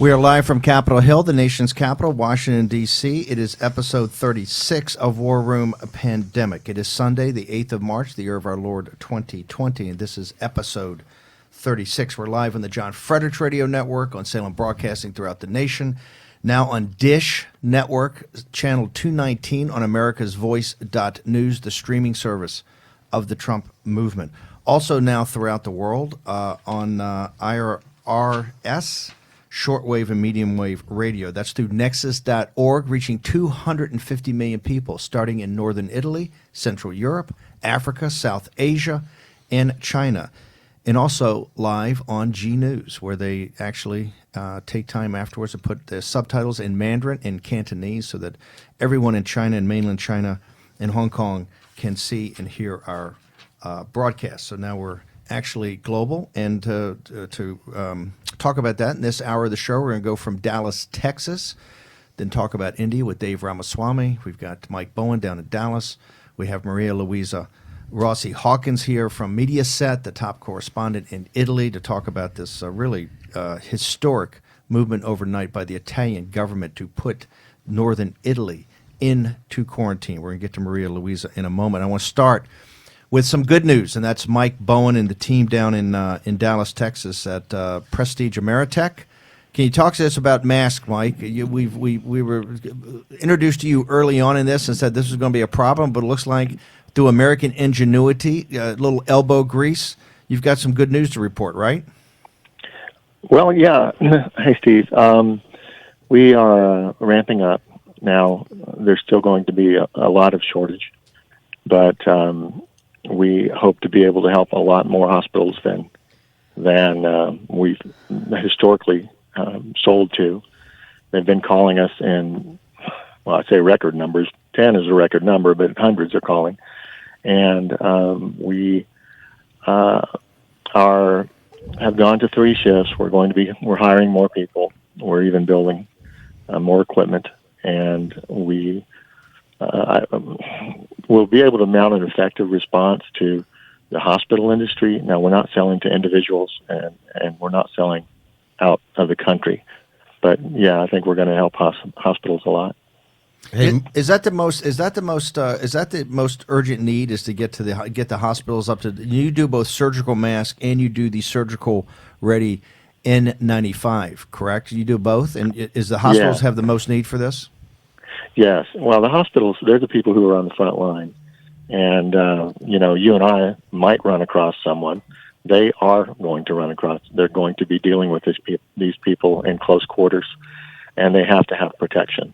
We are live from Capitol Hill, the nation's capital, Washington, D.C. It is episode 36 of War Room Pandemic. It is Sunday, the 8th of March, the year of our Lord 2020, and this is episode 36. We're live on the John Fredericks Radio Network, on Salem Broadcasting throughout the nation, now on Dish Network, channel 219 on America's Voice.news, the streaming service of the Trump movement. Also now throughout the world on IRS, shortwave and medium wave radio. That's through nexus.org, reaching 250 million people, starting in northern Italy, Central Europe, Africa, South Asia, and China. And also live on G News, where they actually take time afterwards to put the subtitles in Mandarin and Cantonese so that everyone in China and mainland China and Hong Kong can see and hear our broadcast. So now we're actually global, and to talk about that in this hour of the show, we're going to go from Dallas, Texas, then talk about India with Dave Ramaswamy. We've got Mike Bowen down in Dallas. We have Maria Luisa Rossi Hawkins here from Mediaset, the top correspondent in Italy, to talk about this really historic movement overnight by the Italian government to put northern Italy into quarantine. We're going to get to Maria Luisa in a moment. I want to start with some good news, and that's Mike Bowen and the team down in Dallas, Texas at Prestige Ameritech. Can you talk to us about masks, Mike? We were introduced to you early on in this and said this was going to be a problem, but it looks like through American ingenuity, a little elbow grease, you've got some good news to report, right? Well, yeah. Hey, Steve. We are ramping up now. There's still going to be a lot of shortage, but we hope to be able to help a lot more hospitals than we've historically sold to. They've been calling us in, well, I'd say record numbers. 10 is a record number, but hundreds are calling. And we have gone to 3 shifts. We're hiring more people. We're even building more equipment, and we we'll be able to mount an effective response to the hospital industry. Now, we're not selling to individuals, and we're not selling out of the country. But yeah, I think we're going to help hospitals a lot. Hey, is that the most urgent need? Is to get the hospitals up to? You do both surgical masks and you do the surgical ready N95, correct? You do both, and is the hospitals have the most need for this? Yes. Well, the hospitals, they're the people who are on the front line. And, you and I might run across someone. They are going to run across. They're going to be dealing with these people in close quarters, and they have to have protection.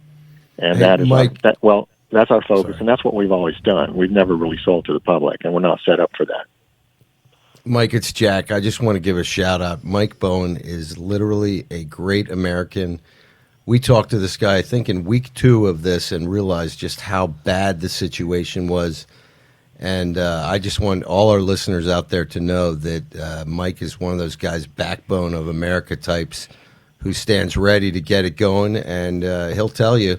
And that is Mike, that's our focus, and that's what we've always done. We've never really sold to the public, and we're not set up for that. Mike, it's Jack. I just want to give a shout out. Mike Bowen is literally a great American. We talked to this guy, I think, in week 2 of this and realized just how bad the situation was. And I just want all our listeners out there to know that Mike is one of those guys, backbone of America types, who stands ready to get it going. And he'll tell you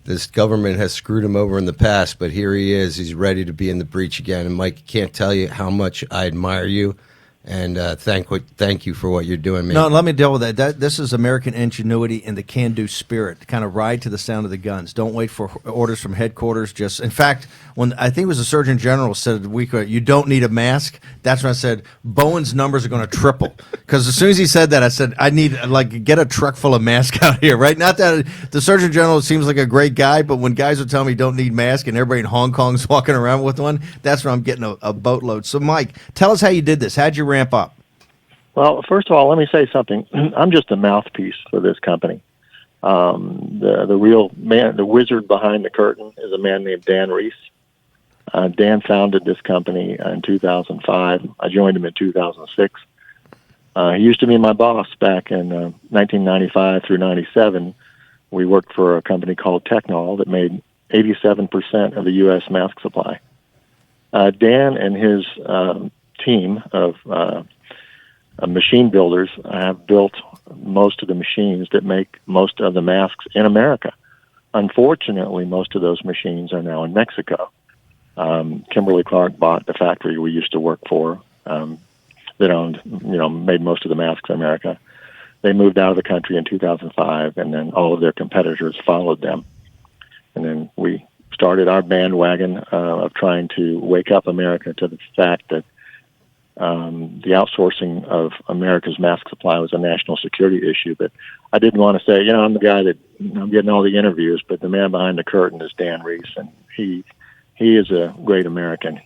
this government has screwed him over in the past, but here he is. He's ready to be in the breach again. And Mike, can't tell you how much I admire you. And thank you for what you're doing, man. No, let me deal with that. This is American ingenuity and the can-do spirit. Kind of ride to the sound of the guns. Don't wait for orders from headquarters. In fact, when I think it was the Surgeon General said a week ago, you don't need a mask. That's when I said Bowen's numbers are going to triple. Because as soon as he said that, I said I need get a truck full of masks out here. Right? Not that the Surgeon General seems like a great guy, but when guys are telling me you don't need masks and everybody in Hong Kong's walking around with one, that's when I'm getting a boatload. So, Mike, tell us how you did this. How'd you ramp up? Well, first of all, let me say something. I'm just a mouthpiece for this company. The real man, the wizard behind the curtain, is a man named Dan Reese. Dan founded this company in 2005. I joined him in 2006. He used to be my boss back in 1995 through 97. We worked for a company called Technol that made 87% of the U.S. mask supply. Dan and his team of machine builders have built most of the machines that make most of the masks in America. Unfortunately, most of those machines are now in Mexico. Kimberly-Clark bought the factory we used to work for that owned, made most of the masks in America. they moved out of the country in 2005, and then all of their competitors followed them. And then we started our bandwagon of trying to wake up America to the fact that the outsourcing of America's mask supply was a national security issue. But I didn't want to say, I'm the guy that I'm getting all the interviews, but the man behind the curtain is Dan Reese, and he is a great American.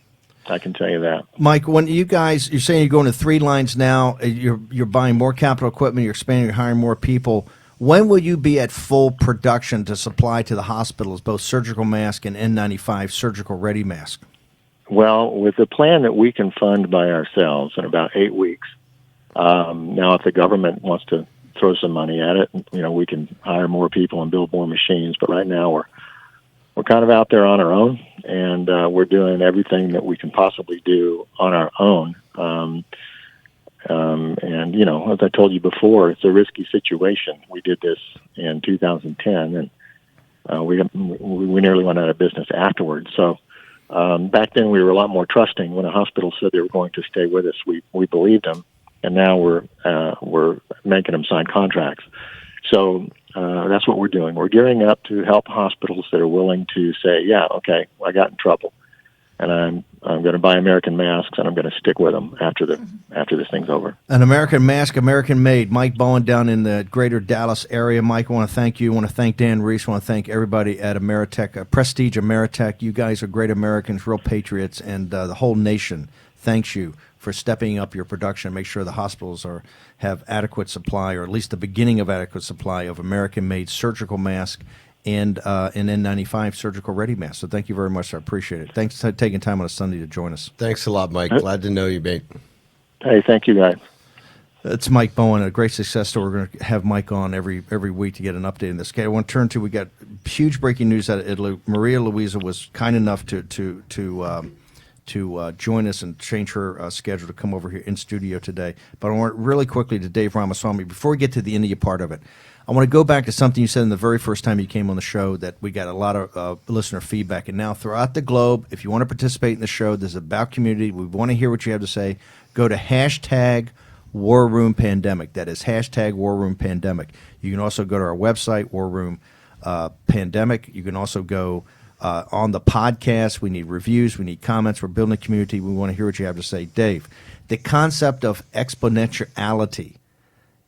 I can tell you that. Mike, when you're saying you're going to 3 lines now, you're buying more capital equipment, you're expanding, you're hiring more people. When will you be at full production to supply to the hospitals both surgical mask and N95 surgical ready mask? Well, with the plan that we can fund by ourselves in about 8 weeks. Now, if the government wants to throw some money at it, we can hire more people and build more machines. But right now, we're kind of out there on our own, and we're doing everything that we can possibly do on our own. And as I told you before, it's a risky situation. We did this in 2010, and we nearly went out of business afterwards. So back then we were a lot more trusting. When a hospital said they were going to stay with us, we believed them, and now we're making them sign contracts. So that's what we're doing. We're gearing up to help hospitals that are willing to say, yeah, okay, I got in trouble, and I'm going to buy American masks, and I'm going to stick with them after this thing's over. An American mask, American made. Mike Bowen down in the greater Dallas area. Mike, I want to thank you. I want to thank Dan Reese. I want to thank everybody at Ameritech, Prestige Ameritech. You guys are great Americans, real patriots, and the whole nation thanks you for stepping up your production and make sure the hospitals have adequate supply, or at least the beginning of adequate supply of American-made surgical mask and an N95 surgical ready mask. So thank you very much. I appreciate it. Thanks for taking time on a Sunday to join us. Thanks a lot, Mike. Glad to know you, mate. Hey, thank you, guys. It's Mike Bowen, a great success story. We're going to have Mike on every week to get an update on this. Okay, I want to turn to, we got huge breaking news out of Italy. Maria Luisa was kind enough to join us and change her schedule to come over here in studio today. But I want really quickly to Dave Ramaswamy, before we get to the India part of it, I want to go back to something you said in the very first time you came on the show that we got a lot of listener feedback. And now throughout the globe, if you want to participate in the show, this is about community. We want to hear what you have to say. Go to hashtag War Room Pandemic. That is hashtag War Room Pandemic. You can also go to our website, War Room Pandemic. You can also go on the podcast. We need reviews. We need comments. We're building a community. We want to hear what you have to say. Dave, the concept of exponentiality.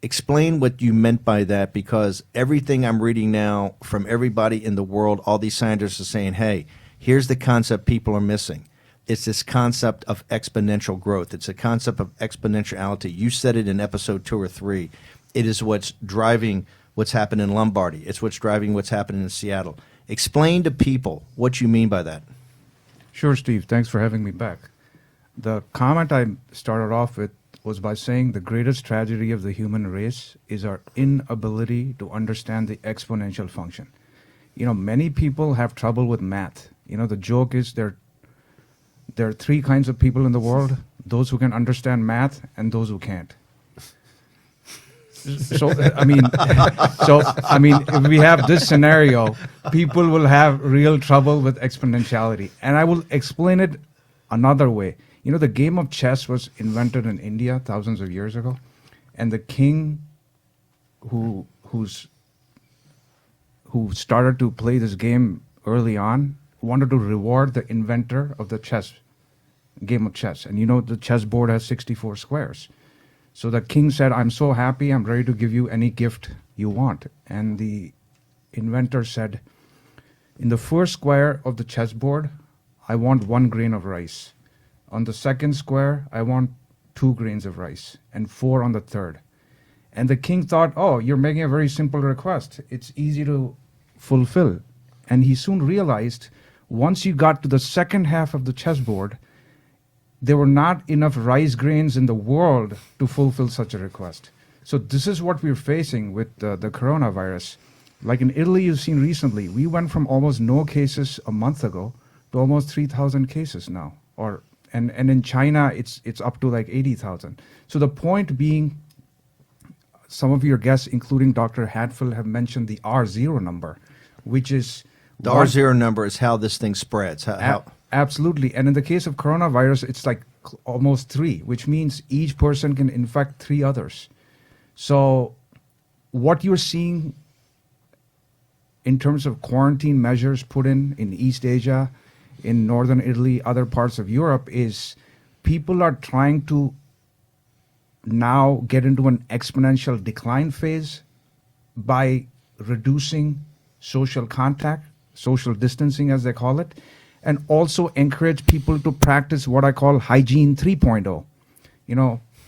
Explain what you meant by that, because everything I'm reading now from everybody in the world, all these scientists are saying, hey, here's the concept people are missing. It's this concept of exponential growth. It's a concept of exponentiality. You said it in episode 2 or 3. It is what's driving what's happened in Lombardy. It's what's driving what's happening in Seattle. Explain to people what you mean by that. Sure, Steve. Thanks for having me back. The comment I started off with was by saying the greatest tragedy of the human race is our inability to understand the exponential function. Many people have trouble with math. The joke is there are 3 kinds of people in the world: those who can understand math and those who can't. So if we have this scenario, people will have real trouble with exponentiality. And I will explain it another way. The game of chess was invented in India thousands of years ago, and the king who started to play this game early on wanted to reward the inventor of the game of chess. And the chessboard has 64 squares. So the king said, I'm so happy, I'm ready to give you any gift you want. And the inventor said, in the first square of the chessboard, I want 1 grain of rice. On the second square, I want 2 grains of rice, and 4 on the third. And the king thought, oh, you're making a very simple request. It's easy to fulfill. And he soon realized, once you got to the second half of the chessboard, there were not enough rice grains in the world to fulfill such a request. So this is what we're facing with the coronavirus. Like in Italy, you've seen recently, we went from almost no cases a month ago to almost 3,000 cases now. And in China, it's up to like 80,000. So the point being, some of your guests, including Dr. Hadfield, have mentioned the R0 number, which is... The R0 number is how this thing spreads. Absolutely. And in the case of coronavirus, it's like almost 3, which means each person can infect 3 others. So what you're seeing in terms of quarantine measures put in East Asia, in northern Italy, other parts of Europe, is people are trying to now get into an exponential decline phase by reducing social contact, social distancing as they call it, and also encourage people to practice what I call hygiene 3.0.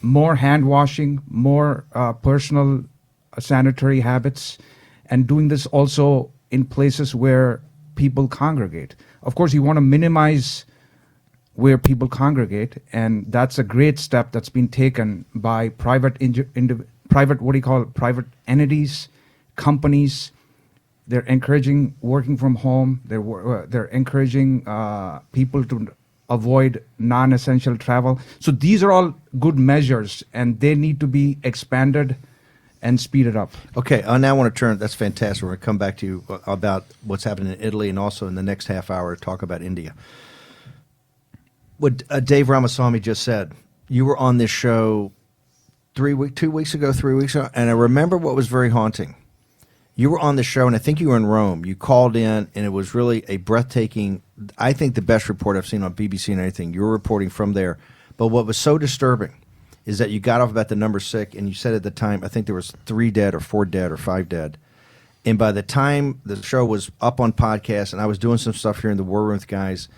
More hand washing, more personal sanitary habits, and doing this also in places where people congregate. Of course, you want to minimize where people congregate, and that's a great step that's been taken by private entities, companies. They're encouraging working from home. They're encouraging people to avoid non-essential travel. So these are all good measures, and they need to be expanded and speeded up. Okay, I now want to turn. That's fantastic. We're going to come back to you about what's happening in Italy, and also in the next half hour talk about India. What Dave Ramaswamy just said. You were on this show 3 weeks ago, and I remember what was very haunting. You were on the show, and I think you were in Rome. You called in, and it was really a breathtaking, I think the best report I've seen on BBC and anything. You were reporting from there. But what was so disturbing is that you got off about the number sick, and you said at the time, I think there was 3 dead or 4 dead or 5 dead. And by the time the show was up on podcast, and I was doing some stuff here in the War Room with guys,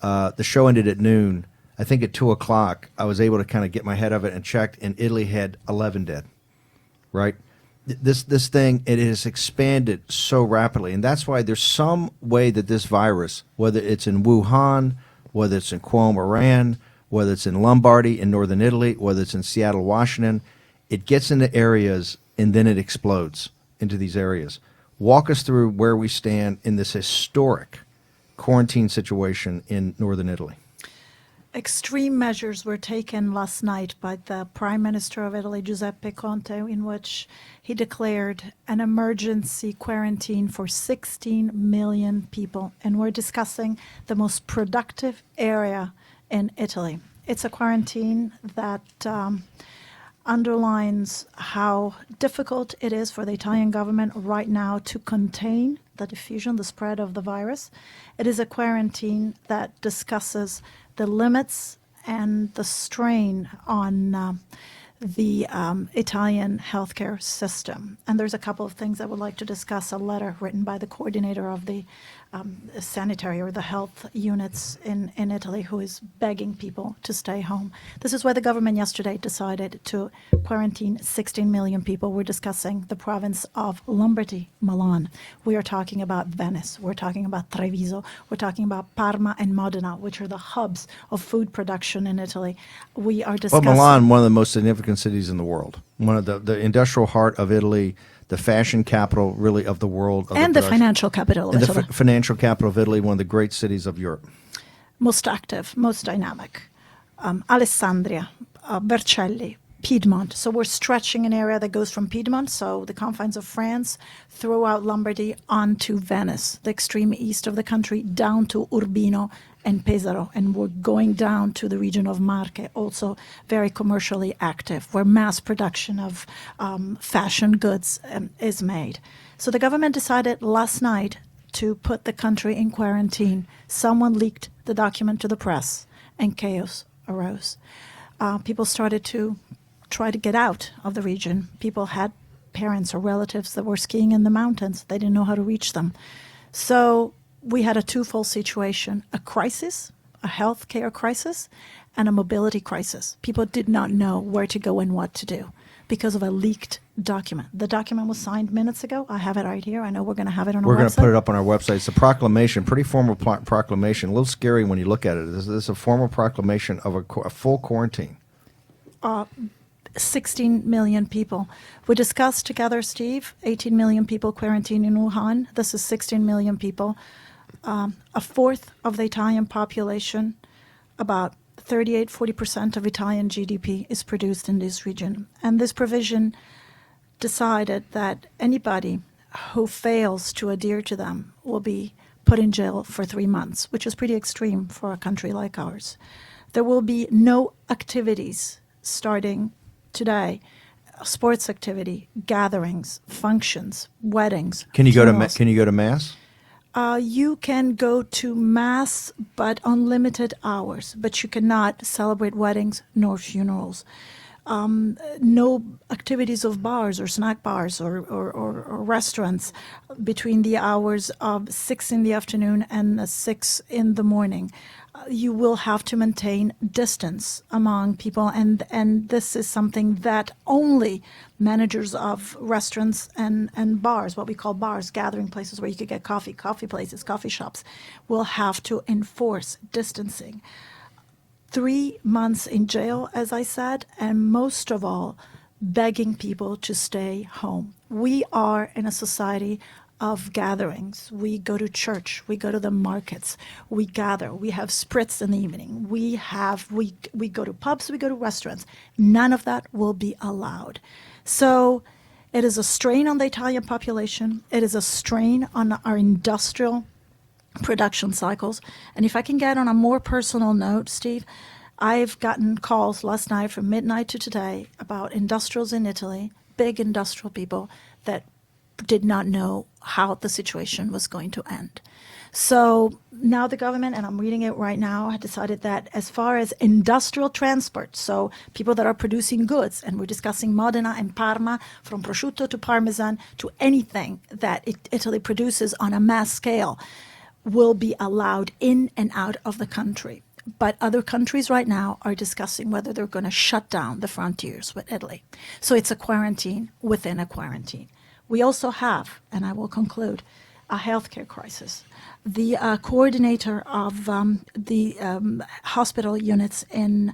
the show ended at noon. I think at 2 o'clock, I was able to kind of get my head of it and checked, and Italy had 11 dead, right? This thing, it has expanded so rapidly, and that's why there's some way that this virus, whether it's in Wuhan, whether it's in Qom, Iran, whether it's in Lombardy in northern Italy, whether it's in Seattle, Washington, it gets into areas and then it explodes into these areas. Walk us through where we stand in this historic quarantine situation in northern Italy. Extreme measures were taken last night by the Prime Minister of Italy, Giuseppe Conte, in which he declared an emergency quarantine for 16 million people. And we're discussing the most productive area in Italy. It's a quarantine that underlines how difficult it is for the Italian government right now to contain the diffusion, the spread of the virus. It is a quarantine that discusses the limits and the strain on the Italian healthcare system. And there's a couple of things I would like to discuss. A letter written by the coordinator of the sanitary or the health units in Italy, who is begging people to stay home. This is why the government yesterday decided to quarantine 16 million people. We're discussing the province of Lombardy, Milan. We are talking about Venice. We're talking about Treviso. We're talking about Parma and Modena, which are the hubs of food production in Italy. We are discussing... Well, Milan, one of the most significant cities in the world. One of the industrial heart of Italy, the fashion capital, really, of the world. And the financial capital of Italy. The financial capital of Italy, one of the great cities of Europe. Most active, most dynamic. Alessandria, Vercelli, Piedmont. So we're stretching an area that goes from Piedmont, so the confines of France, throughout Lombardy, onto Venice, the extreme east of the country, down to Urbino and Pesaro, and we're going down to the region of Marche, also very commercially active, where mass production of fashion goods is made. So the government decided last night to put the country in quarantine. Someone leaked the document to the press, and chaos arose. People started to try to get out of the region. People had parents or relatives that were skiing in the mountains. They didn't know how to reach them. So we had a twofold situation: a crisis, a healthcare crisis, and a mobility crisis. People did not know where to go and what to do because of a leaked document. The document was signed minutes ago. I have it right here. I know we're going to have it on our website. We're going to put it up on our website. It's a proclamation, pretty formal proclamation. A little scary when you look at it. This is a formal proclamation of a full quarantine. 16 million people. We discussed together, Steve, 18 million people quarantined in Wuhan. This is 16 million people. A fourth of the Italian population, about 40% of Italian GDP is produced in this region. And this provision decided that anybody who fails to adhere to them will be put in jail for 3 months, which is pretty extreme for a country like ours. There will be no activities starting today sports activity, gatherings, functions, weddings. Can you go to funerals. Can you go to mass? You can go to mass, but unlimited hours. But you cannot celebrate weddings nor funerals. No activities of bars or snack bars or restaurants between the hours of 6 in the afternoon and 6 in the morning. You will have to maintain distance among people, and this is something that only managers of restaurants and bars, what we call bars, gathering places where you could get coffee places, coffee shops, will have to enforce distancing. 3 months in jail, as I said, and most of all, begging people to stay home. We are in a society of gatherings. We go to church, we go to the markets, we gather, we have spritz in the evening, we go to pubs, we go to restaurants. None of that will be allowed. So it is a strain on the Italian population. It is a strain on our industrial production cycles. And if I can get on a more personal note, Steve, I've gotten calls last night from midnight to today about industrials in Italy, big industrial people that did not know how the situation was going to end. So now the government, and I'm reading it right now, had decided that as far as industrial transport, so people that are producing goods, and we're discussing Modena and Parma, from prosciutto to parmesan to anything that Italy produces on a mass scale, will be allowed in and out of the country. But other countries right now are discussing whether they're going to shut down the frontiers with Italy. So it's a quarantine within a quarantine. We also have, and I will conclude, a healthcare crisis. The coordinator of the hospital units in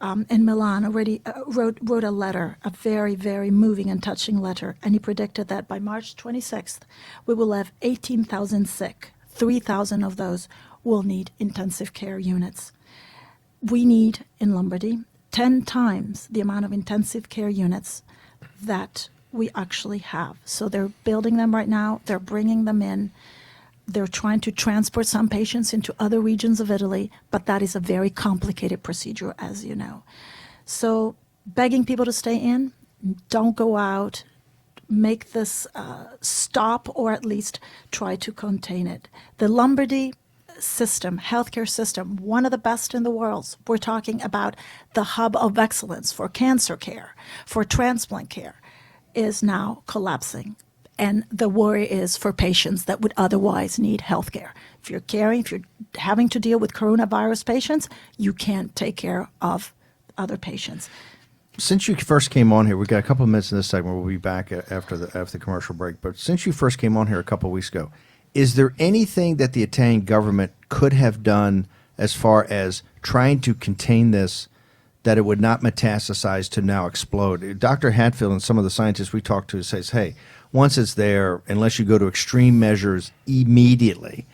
Milan already wrote a letter, a very, very moving and touching letter, and he predicted that by March 26th, we will have 18,000 sick. 3,000 of those will need intensive care units. We need, in Lombardy, 10 times the amount of intensive care units that we actually have. So they're building them right now. They're bringing them in. They're trying to transport some patients into other regions of Italy, but that is a very complicated procedure, as you know. So begging people to stay in, don't go out, make this stop, or at least try to contain it. The Lombardy system, healthcare system, one of the best in the world. We're talking about the hub of excellence for cancer care, for transplant care, is now collapsing. And the worry is for patients that would otherwise need health care. If you're having to deal with coronavirus patients, you can't take care of other patients. Since you first came on here, we've got a couple of minutes in this segment. We'll be back after the commercial break. But since you first came on here a couple of weeks ago, is there anything that the Italian government could have done as far as trying to contain this, that it would not metastasize to now explode? Dr. Hatfield and some of the scientists we talked to says, hey, once it's there, unless you go to extreme measures immediately,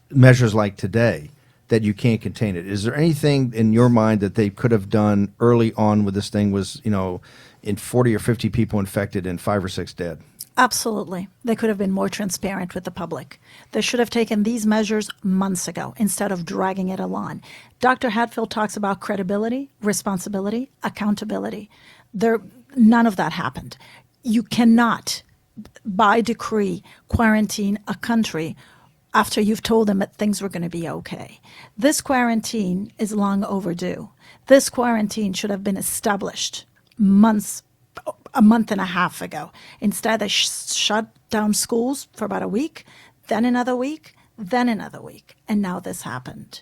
measures like today, that you can't contain it. Is there anything in your mind that they could have done early on with this thing was, in 40 or 50 people infected and 5 or 6 dead? Absolutely. They could have been more transparent with the public. They should have taken these measures months ago instead of dragging it along. Dr. Hatfield talks about credibility, responsibility, accountability. None of that happened. You cannot, by decree, quarantine a country after you've told them that things were going to be okay. This quarantine is long overdue. This quarantine should have been established a month and a half ago. Instead, they shut down schools for about a week, then another week, then another week, and now this happened.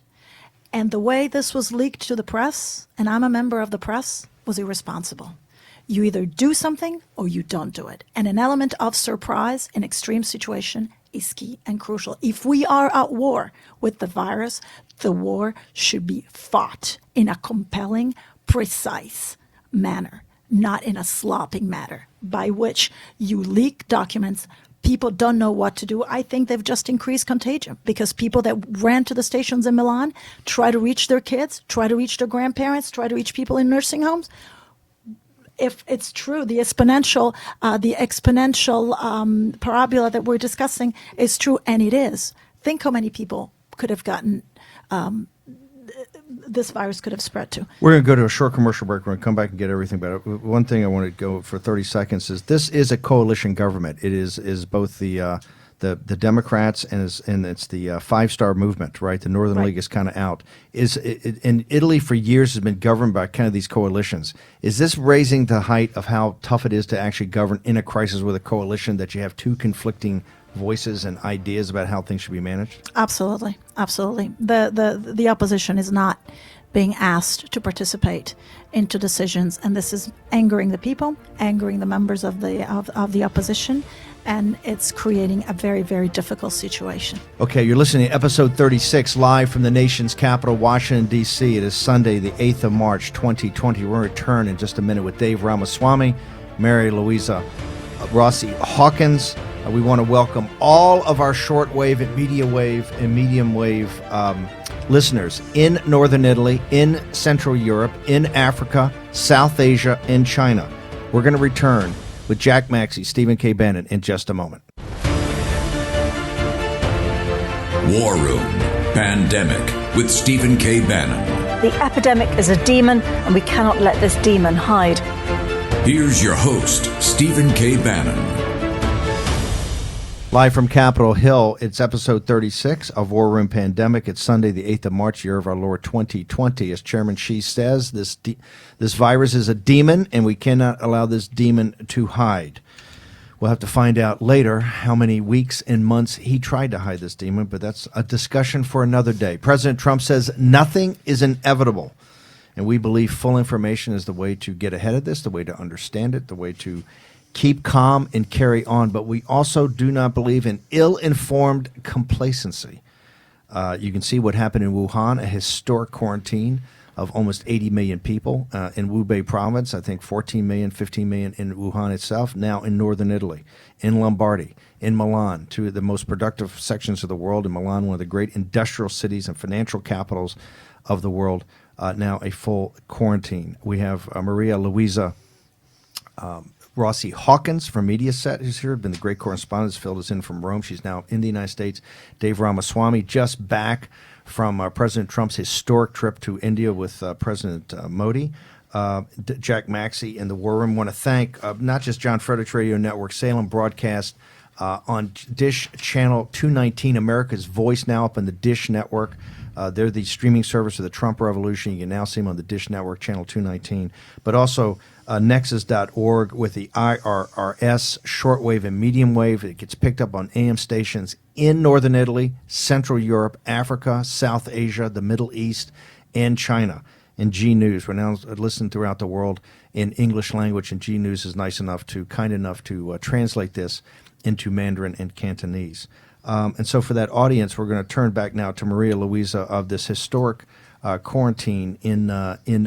And the way this was leaked to the press, and I'm a member of the press, was irresponsible. You either do something or you don't do it. And an element of surprise in extreme situation is key and crucial. If we are at war with the virus, the war should be fought in a compelling, precise manner, not in a slopping manner by which you leak documents. People don't know what to do. I think they've just increased contagion because people that ran to the stations in Milan try to reach their kids, try to reach their grandparents, try to reach people in nursing homes. If it's true, the exponential parabola that we're discussing is true, and it is. Think how many people could have gotten this virus could have spread to. We're going to go to a short commercial break. We're going to come back and get everything better. One thing I want to go for 30 seconds is this is a coalition government. It is both the Democrats and it's the Five Star Movement, right? The Northern Right. League is kind of out. In Italy for years has been governed by kind of these coalitions. Is this raising the height of how tough it is to actually govern in a crisis with a coalition, that you have two conflicting voices and ideas about how things should be managed? Absolutely, absolutely. The opposition is not being asked to participate into decisions, and this is angering the people, angering the members of the opposition, and it's creating a very, very difficult situation. Okay, you're listening to episode 36, live from the nation's capital, Washington, D.C. It is Sunday, the 8th of March, 2020. We're going to return in just a minute with Dave Ramaswamy, Mary Louisa Rossi Hawkins. We want to welcome all of our shortwave and medium wave listeners in Northern Italy, in Central Europe, in Africa, South Asia, and China. We're going to return with Jack Maxey, Stephen K. Bannon in just a moment. War Room Pandemic with Stephen K. Bannon. The epidemic is a demon, and we cannot let this demon hide. Here's your host, Stephen K. Bannon. Live from Capitol Hill, it's episode 36 of War Room Pandemic. It's Sunday, the 8th of March, year of our Lord 2020. As Chairman Xi says, this virus is a demon, and we cannot allow this demon to hide. We'll have to find out later how many weeks and months he tried to hide this demon, but that's a discussion for another day. President Trump says nothing is inevitable, and we believe full information is the way to get ahead of this, the way to understand it, the way to keep calm and carry on. But we also do not believe in ill-informed complacency. You can see what happened in Wuhan, a historic quarantine of almost 80 million people in Hubei province. I think 14 million, 15 million in Wuhan itself. Now in northern Italy, in Lombardy, in Milan, two of the most productive sections of the world. In Milan, one of the great industrial cities and financial capitals of the world, now a full quarantine. We have Maria Louisa Rossi Hawkins from Mediaset, who's here, been the great correspondent, filled us in from Rome. She's now in the United States. Dave Ramaswamy, just back from President Trump's historic trip to India with President Modi. Jack Maxey in the War Room. Want to thank not just John Fredericks Radio Network, Salem broadcast on Dish Channel 219, America's Voice, now up on the Dish Network. They're the streaming service of the Trump Revolution. You can now see them on the Dish Network, Channel 219. But also Nexus.org with the IRRS, shortwave and medium wave. It gets picked up on AM stations in Northern Italy, Central Europe, Africa, South Asia, the Middle East, and China. And G News, we're now listening throughout the world in English language, and G News is kind enough to translate this into Mandarin and Cantonese. And so for that audience, we're going to turn back now to Maria Louisa of this historic quarantine in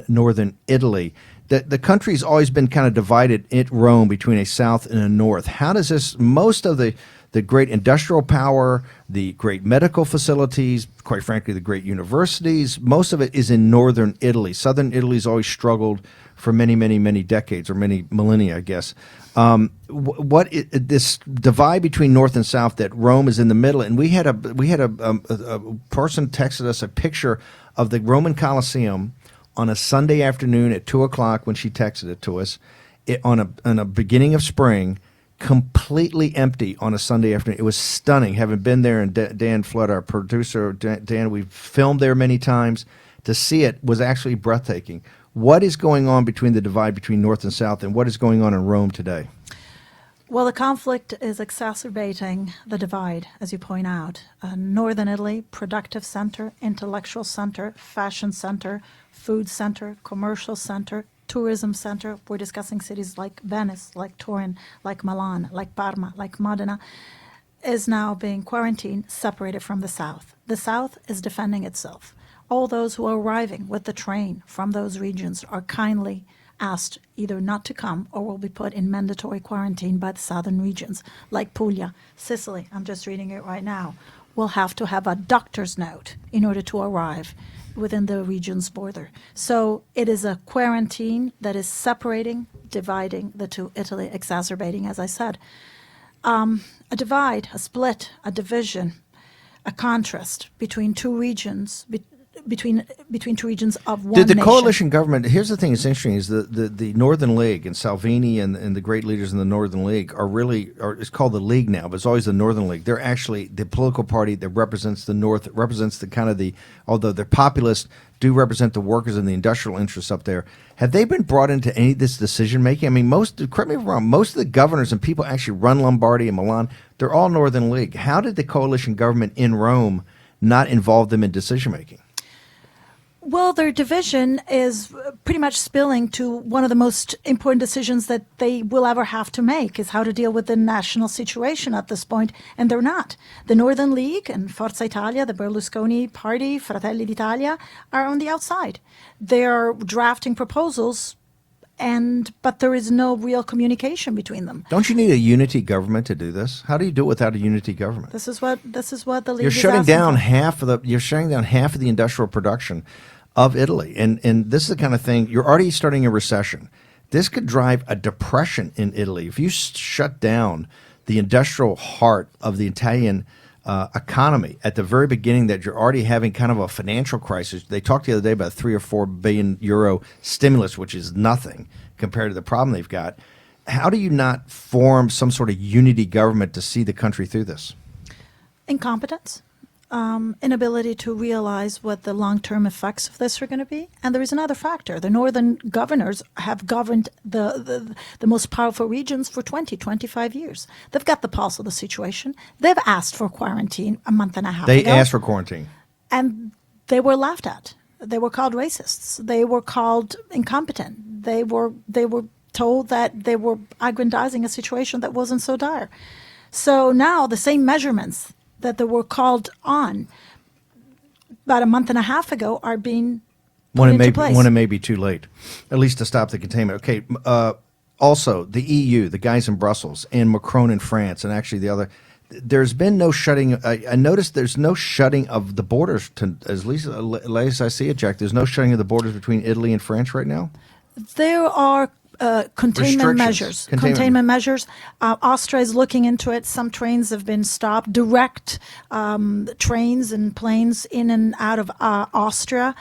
northern Italy. The country's always been kind of divided at Rome between a south and a north. How does this, most of the great industrial power, the great medical facilities, quite frankly, the great universities, most of it is in northern Italy. Southern Italy's always struggled for many, many, many decades, or many millennia, I guess. This divide between north and south, that Rome is in the middle, and we had a person texted us a picture of the Roman Colosseum on a Sunday afternoon at 2:00 when she texted it to us, on a beginning of spring, completely empty on a Sunday afternoon. It was stunning. Having been there, and Dan Flood, our producer, Dan, we've filmed there many times. To see it was actually breathtaking. What is going on between the divide between north and south, and what is going on in Rome today? Well, the conflict is exacerbating the divide, as you point out. Northern Italy, productive center, intellectual center, fashion center, food center, commercial center, tourism center. We're discussing cities like Venice, like Turin, like Milan, like Parma, like Modena, is now being quarantined, separated from the south. The south is defending itself. All those who are arriving with the train from those regions are kindly asked either not to come or will be put in mandatory quarantine by the southern regions, like Puglia, Sicily. I'm just reading it right now. Will have to have a doctor's note in order to arrive within the region's border. So it is a quarantine that is separating, dividing the two, Italy, exacerbating, as I said. A divide, a split, a division, a contrast between two regions between two regions of one Did the nation. coalition government? Here's the thing that's interesting: is the Northern League and Salvini and the great leaders in the Northern League it's called the League now, but it's always the Northern League. They're actually the political party that represents the North. It represents the kind of although they're populist, do represent the workers and the industrial interests up there. Have they been brought into any of this decision making? I mean, correct me if I'm wrong, most of the governors and people actually run Lombardy and Milan. They're all Northern League. How did the coalition government in Rome not involve them in decision making? Well, their division is pretty much spilling to one of the most important decisions that they will ever have to make, is how to deal with the national situation at this point, and they're not. The Northern League and Forza Italia, the Berlusconi party, Fratelli d'Italia, are on the outside. They're drafting proposals, but there is no real communication between them. Don't you need a unity government to do this? How do you do it without a unity government? This is what the league You're is shutting asking down for. you're shutting down half of the industrial production of Italy, and this is the kind of thing. You're already starting a recession. This could drive a depression in Italy if you shut down the industrial heart of the Italian economy at the very beginning. That you're already having kind of a financial crisis. They talked the other day about 3 or 4 billion euro stimulus, which is nothing compared to the problem they've got. How do you not form some sort of unity government to see the country through this? Incompetence. Inability to realize what the long-term effects of this are going to be. And there is another factor. The northern governors have governed the most powerful regions for 25 years. They've got the pulse of the situation. They've asked for quarantine a month and a half They ago. asked for quarantine. And they were laughed at. They were called racists. They were called incompetent. They were told that they were aggrandizing a situation that wasn't so dire. So now the same measurements that they were called on about a month and a half ago are being put into place. When it may be too late, at least to stop the containment. Okay. Also, the EU, the guys in Brussels, and Macron in France, and actually the other. There's been no shutting. I noticed there's no shutting of the borders. As least as I see it, Jack, there's no shutting of the borders between Italy and France right now. There are containment measures. Containment measures. Austria is looking into it. Some trains have been stopped. Direct trains and planes in and out of Austria.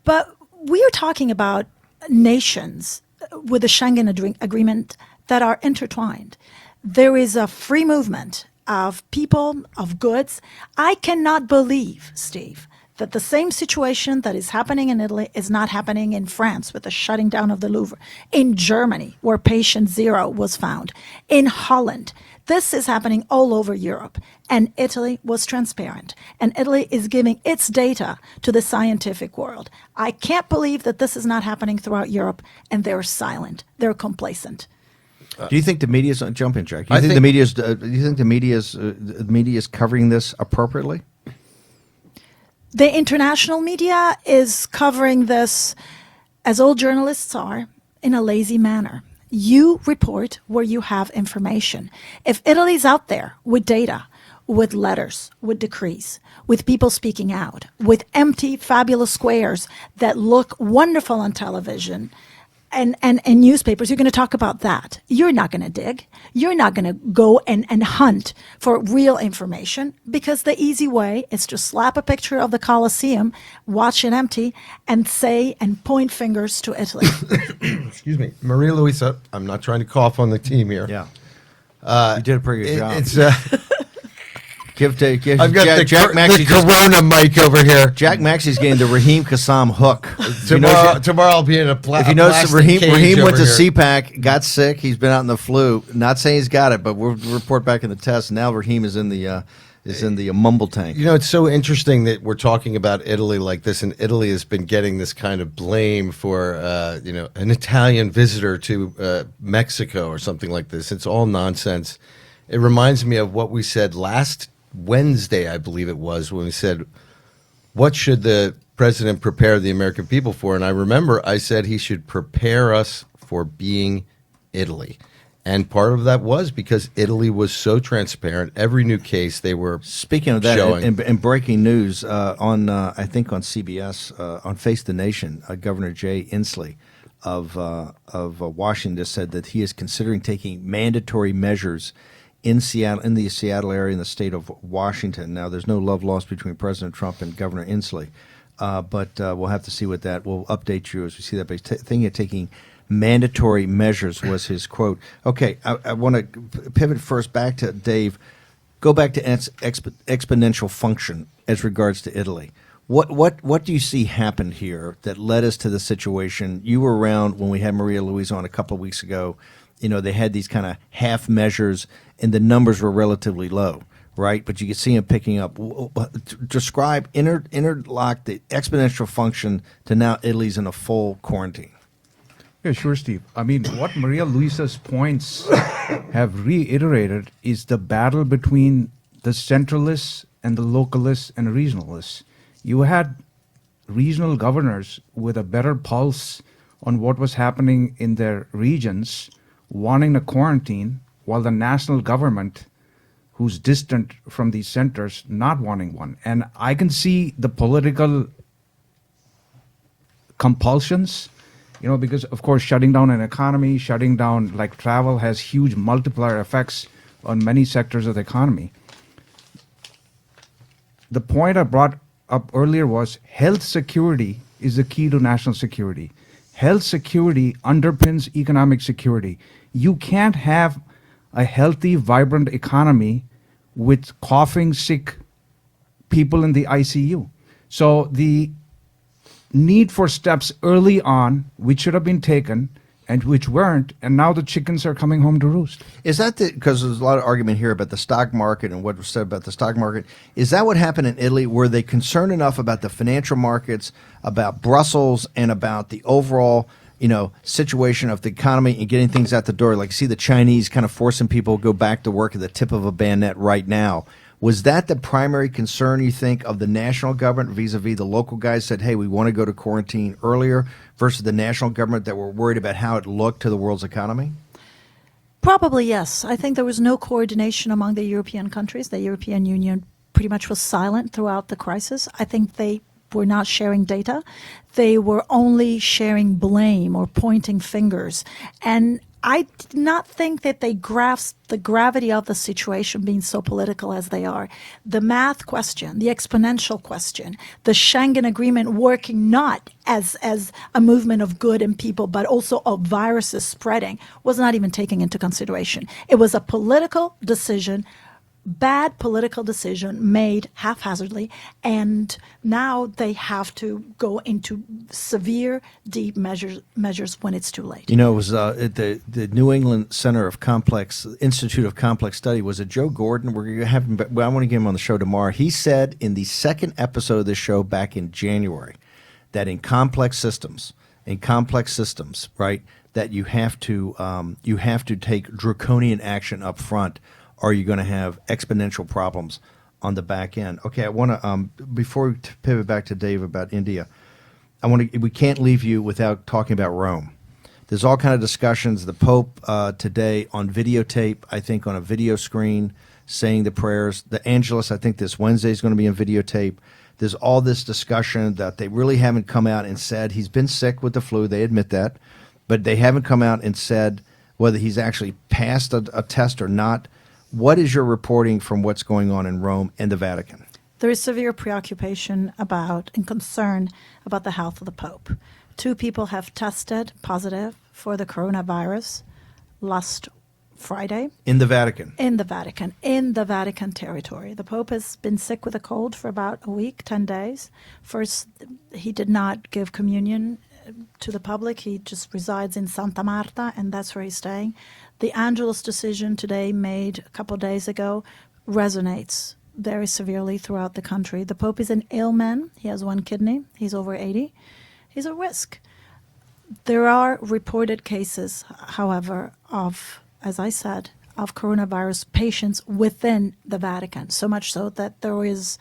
But we are talking about nations with the Schengen agreement that are intertwined. There is a free movement of people, of goods. I cannot believe, Steve, that the same situation that is happening in Italy is not happening in France with the shutting down of the Louvre, in Germany, where patient zero was found, in Holland. This is happening all over Europe, and Italy was transparent, and Italy is giving its data to the scientific world. I can't believe that this is not happening throughout Europe, and they're silent. They're complacent. Do you think the media's jump in, Jack? Do you I think think- the media's covering this appropriately? The international media is covering this, as all journalists are, in a lazy manner. You report where you have information. If Italy's out there with data, with letters, with decrees, with people speaking out, with empty, fabulous squares that look wonderful on television and newspapers, you're going to talk about that. You're not going to dig. You're not going to go and hunt for real information, because the easy way is to slap a picture of the Colosseum, watch it empty, and say and point fingers to Italy. Excuse me, Maria Luisa. I'm not trying to cough on the team here. Yeah. You did a pretty good job. It's Give I've got Jack the Maxey Corona mic over here. Jack Maxey's getting the Raheem Kassam hook. Tomorrow I'll be in a If you notice, Raheem went to over here. CPAC, got sick. He's been out in the flu. Not saying he's got it, but we'll report back in the test. Now Raheem is in the mumble tank. You know, it's so interesting that we're talking about Italy like this, and Italy has been getting this kind of blame for, an Italian visitor to Mexico or something like this. It's all nonsense. It reminds me of what we said last Wednesday, I believe it was, when we said, what should the president prepare the American people for? And I remember I said he should prepare us for being Italy. And part of that was because Italy was so transparent. Every new case they were Speaking of that, showing. in breaking news I think on CBS, on Face the Nation, Governor Jay Inslee of Washington just said that he is considering taking mandatory measures in Seattle, in the Seattle area, in the state of Washington. Now, there's no love lost between President Trump and Governor Inslee. but we'll have to see what that. We'll update you as we see that. But he's thinking of taking mandatory measures was his quote. Okay, I want to pivot first back to Dave. Go back to exponential function as regards to Italy. What do you see happened here that led us to the situation? You were around when we had Maria Louise on a couple of weeks ago. You know, they had these kind of half measures, and the numbers were relatively low, right? But you could see them picking up. Describe, interlock the exponential function to now Italy's in a full quarantine. Yeah, sure, Steve. I mean, what Maria Luisa's points have reiterated is the battle between the centralists and the localists and regionalists. You had regional governors with a better pulse on what was happening in their regions wanting a quarantine, while the national government, who's distant from these centers, not wanting one. And I can see the political compulsions, you know, because, of course, shutting down an economy, shutting down like travel has huge multiplier effects on many sectors of the economy. The point I brought up earlier was health security is the key to national security. Health security underpins economic security. You can't have a healthy, vibrant economy with coughing, sick people in the ICU. So the need for steps early on, which should have been taken, and which weren't, and now the chickens are coming home to roost. Is that because there's a lot of argument here about the stock market and what was said about the stock market? Is that what happened in Italy? Were they concerned enough about the financial markets, about Brussels, and about the overall, you know, situation of the economy and getting things out the door? Like, see the Chinese kind of forcing people to go back to work at the tip of a bayonet right now. Was that the primary concern, you think, of the national government vis-a-vis the local guys said, hey, we want to go to quarantine earlier, versus the national government that were worried about how it looked to the world's economy? Probably, yes. I think there was no coordination among the European countries. The European Union pretty much was silent throughout the crisis. I think they were not sharing data. They were only sharing blame or pointing fingers. And I did not think that they grasped the gravity of the situation being so political as they are. The math question, the exponential question, the Schengen Agreement working not as a movement of good in people, but also of viruses spreading, was not even taken into consideration. It was a political decision, bad political decision made haphazardly, and now they have to go into severe, deep measures when it's too late. You know, it was at the New England Institute of Complex Study. Was it Joe Gordon? We're going to have him. Well, I want to get him on the show tomorrow. He said in the second episode of this show back in January that in complex systems, right, that you have to take draconian action up front, or you're going to have exponential problems on the back end. Okay, I want to before we pivot back to Dave about India, we can't leave you without talking about Rome. There's all kind of discussions. The Pope today on videotape, I think on a video screen, saying the prayers. The Angelus, I think this Wednesday is going to be on videotape. There's all this discussion that they really haven't come out and said he's been sick with the flu. They admit that, but they haven't come out and said whether he's actually passed a test or not. What is your reporting from what's going on in Rome and the Vatican? There is severe preoccupation about and concern about the health of the Pope. 2 people have tested positive for the coronavirus last Friday. In the Vatican? In the Vatican territory. The Pope has been sick with a cold for about a week, 10 days. First, he did not give communion to the public. He just resides in Santa Marta, and that's where he's staying. The Angelus decision today, made a couple of days ago, resonates very severely throughout the country. The Pope is an ill man. He has 1 kidney. He's over 80. He's a risk. There are reported cases, however, of, as I said, of coronavirus patients within the Vatican, so much so that there is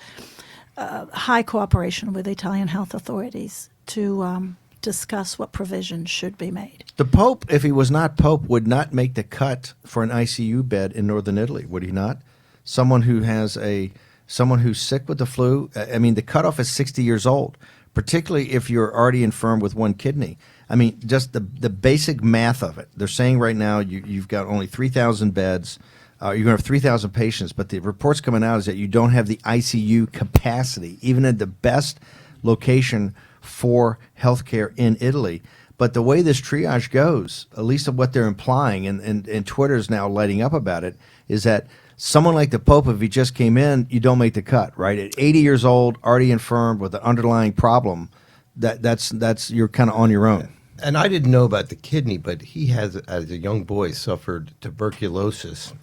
high cooperation with the Italian health authorities to discuss what provisions should be made. The Pope, if he was not Pope, would not make the cut for an ICU bed in northern Italy, would he not? Someone who's sick with the flu. I mean, the cutoff is 60 years old, particularly if you're already infirm with 1 kidney. I mean, just the basic math of it. They're saying right now you've got only 3,000 beds. You're going to have 3,000 patients, but the reports coming out is that you don't have the ICU capacity, even at the best location for healthcare in Italy. But the way this triage goes, at least of what they're implying, and Twitter's now lighting up about it, is that someone like the Pope, if he just came in, you don't make the cut, right? At 80 years old, already infirmed with an underlying problem, that's you're kind of on your own. And I didn't know about the kidney, but he has, as a young boy, suffered tuberculosis,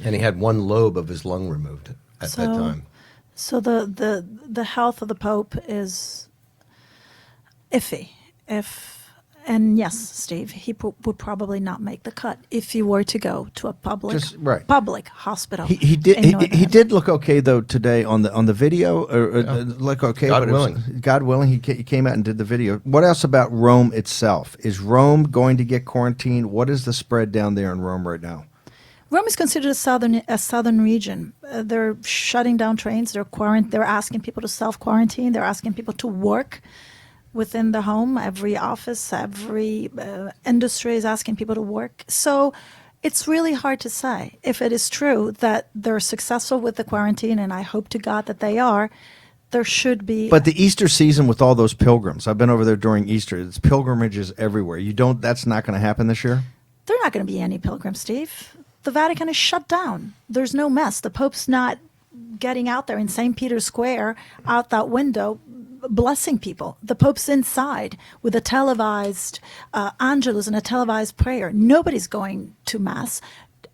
and he had one lobe of his lung removed at that time. So the health of the Pope is iffy. And yes, Steve, he would probably not make the cut if he were to go to a public public hospital. He did look okay though today on the video. Look okay. God willing. God willing, he came out and did the video. What else about Rome itself? Is Rome going to get quarantined? What is the spread down there in Rome right now? Rome is considered a southern region. They're shutting down trains. They're asking people to self-quarantine. They're asking people to work within the home. Every office, every industry is asking people to work. So it's really hard to say if it is true that they're successful with the quarantine, and I hope to God that they are. There should be. But the Easter season with all those pilgrims, I've been over there during Easter. It's pilgrimages everywhere. That's not going to happen this year? There are not going to be any pilgrims, Steve. The Vatican is shut down. There's no mess. The Pope's not getting out there in St. Peter's Square out that window blessing people. The Pope's inside with a televised Angelus and a televised prayer. Nobody's going to Mass.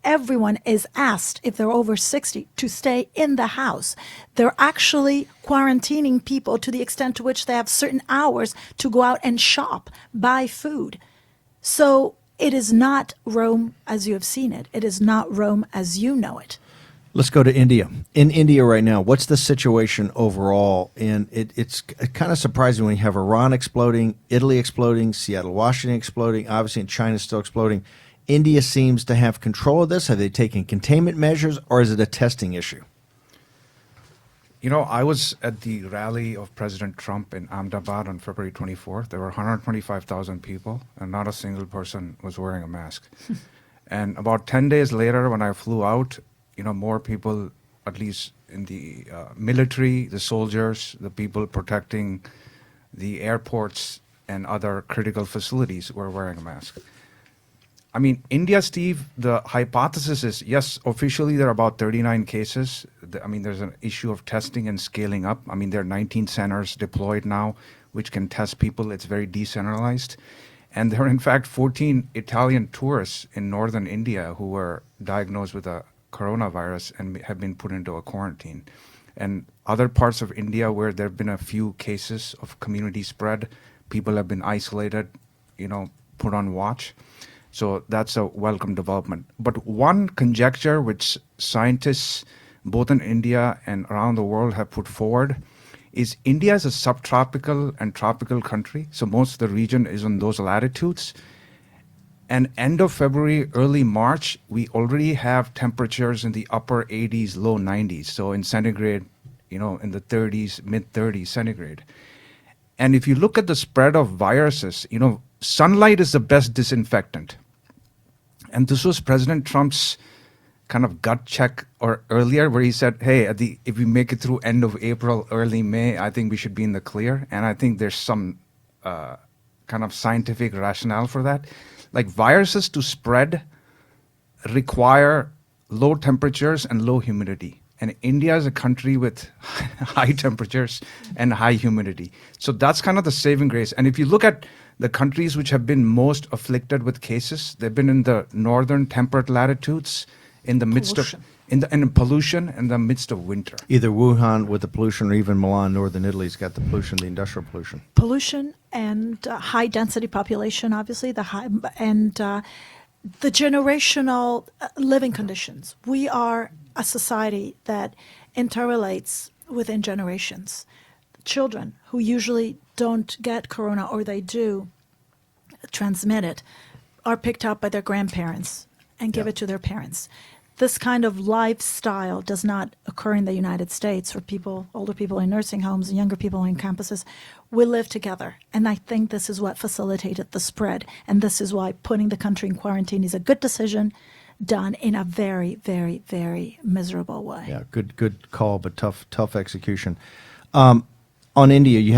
Everyone is asked, if they're over 60, to stay in the house. They're actually quarantining people to the extent to which they have certain hours to go out and shop, buy food. So it is not Rome as you have seen it. It is not Rome as you know it. Let's go to India. In India right now, what's the situation overall? And it's kind of surprising when you have Iran exploding, Italy exploding, Seattle, Washington exploding, obviously, and China still exploding. India seems to have control of this. Have they taken containment measures, or is it a testing issue? You know, I was at the rally of President Trump in Ahmedabad on February 24th. There were 125,000 people, and not a single person was wearing a mask. And about 10 days later, when I flew out, more people, at least in the military, the soldiers, the people protecting the airports and other critical facilities were wearing a mask. I mean, India, Steve, the hypothesis is, yes, officially there are about 39 cases. There's an issue of testing and scaling up. There are 19 centers deployed now, which can test people. It's very decentralized. And there are, in fact, 14 Italian tourists in northern India who were diagnosed with a coronavirus and have been put into a quarantine. And other parts of India where there have been a few cases of community spread, people have been isolated, put on watch. So that's a welcome development. But one conjecture which scientists both in India and around the world have put forward is India is a subtropical and tropical country. So most of the region is on those latitudes. And end of February, early March, we already have temperatures in the upper 80s, low 90s. So in centigrade, in the 30s, mid 30s centigrade. And if you look at the spread of viruses, sunlight is the best disinfectant. And this was President Trump's kind of gut check or earlier where he said, hey, if we make it through end of April, early May, I think we should be in the clear. And I think there's some kind of scientific rationale for that. Like viruses to spread require low temperatures and low humidity. And India is a country with high temperatures and high humidity. So that's kind of the saving grace. And if you look at the countries which have been most afflicted with cases, they've been in the northern temperate latitudes, in the midst of pollution, in the midst of winter. Either Wuhan with the pollution, or even Milan, northern Italy's got the pollution, the industrial pollution. Pollution and high density population, obviously, the generational living conditions. We are a society that interrelates within generations. Children who usually don't get corona, or they do transmit it, are picked up by their grandparents and give it to their parents. This kind of lifestyle does not occur in the United States for older people in nursing homes and younger people in campuses. We live together, and I think this is what facilitated the spread, and this is why putting the country in quarantine is a good decision done in a very, very, very miserable way. Yeah, good call, but tough execution. On on India, we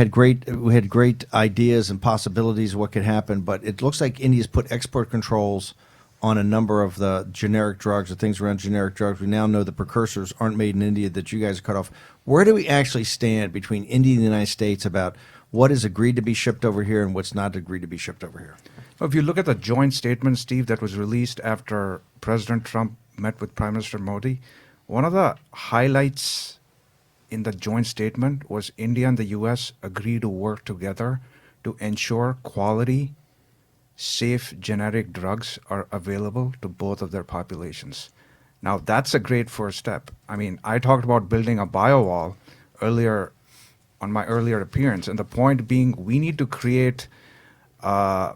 had great ideas and possibilities of what could happen, but it looks like India's put export controls on a number of the generic drugs or things around generic drugs. We now know the precursors aren't made in India that you guys cut off. Where do we actually stand between India and the United States about what is agreed to be shipped over here and what's not agreed to be shipped over here? Well, if you look at the joint statement, Steve, that was released after President Trump met with Prime Minister Modi, one of the highlights in the joint statement was India and the U.S. agree to work together to ensure quality, safe generic drugs are available to both of their populations. Now, that's a great first step. I mean, I talked about building a biowall earlier on my earlier appearance, and the point being we need to create a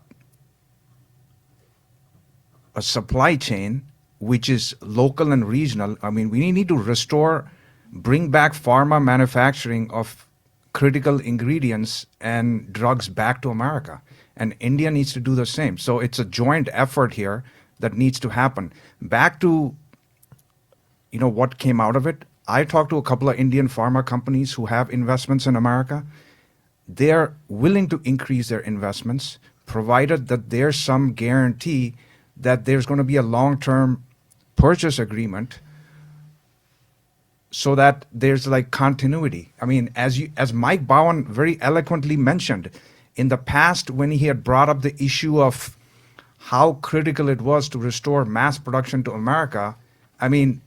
supply chain which is local and regional. I mean, we need to bring back pharma manufacturing of critical ingredients and drugs back to America. And India needs to do the same. So it's a joint effort here that needs to happen. Back to, what came out of it. I talked to a couple of Indian pharma companies who have investments in America. They're willing to increase their investments, provided that there's some guarantee that there's going to be a long-term purchase agreement so that there's like continuity. I mean, as Mike Bowen very eloquently mentioned, in the past when he had brought up the issue of how critical it was to restore mass production to America, I mean,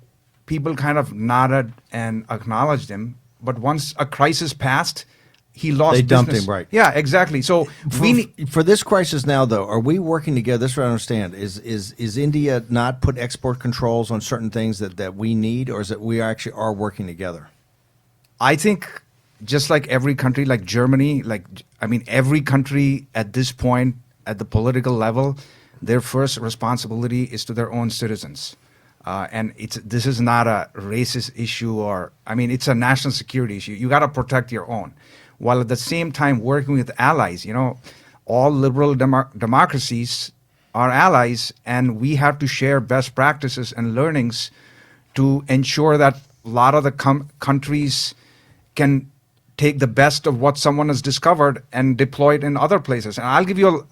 people kind of nodded and acknowledged him. But once a crisis passed, he lost They dumped business. him, right. Yeah, exactly. So For this crisis now, though, are we working together? This is what I understand. Is India not put export controls on certain things that we need, or is it we actually are working together? I think just like every country, like Germany, every country at this point at the political level, their first responsibility is to their own citizens. And this is not a racist issue it's a national security issue. You got to protect your own, while at the same time working with allies. All liberal democracies are allies, and we have to share best practices and learnings to ensure that a lot of the countries can take the best of what someone has discovered and deploy it in other places. And I'll give you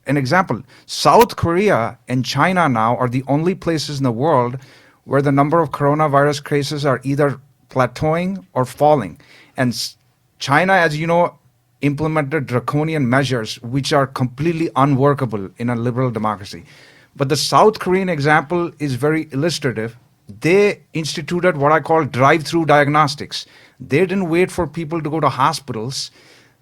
an example. South Korea and China now are the only places in the world where the number of coronavirus cases are either plateauing or falling. And China, as you know, implemented draconian measures which are completely unworkable in a liberal democracy. But the South Korean example is very illustrative. They instituted what I call drive-through diagnostics. They didn't wait for people to go to hospitals.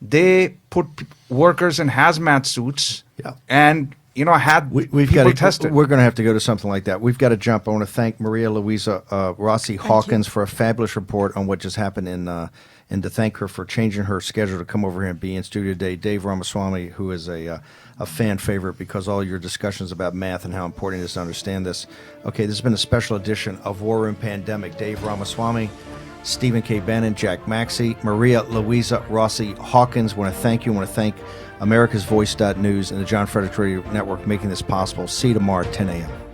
They put workers in hazmat suits and had people tested. We're going to have to go to something like that. We've got to jump. I want to thank Maria Luisa Rossi Hawkins for a fabulous report on what just happened and to thank her for changing her schedule to come over here and be in studio today. Dave Ramaswamy, who is a fan favorite because all your discussions about math and how important it is to understand this. Okay, this has been a special edition of War Room Pandemic. Dave Ramaswamy, Stephen K. Bannon, Jack Maxey, Maria Luisa Rossi Hawkins. I want to thank you. I want to thank America's Voice.News and the John Frederick Radio Network making this possible. See you tomorrow at 10 a.m.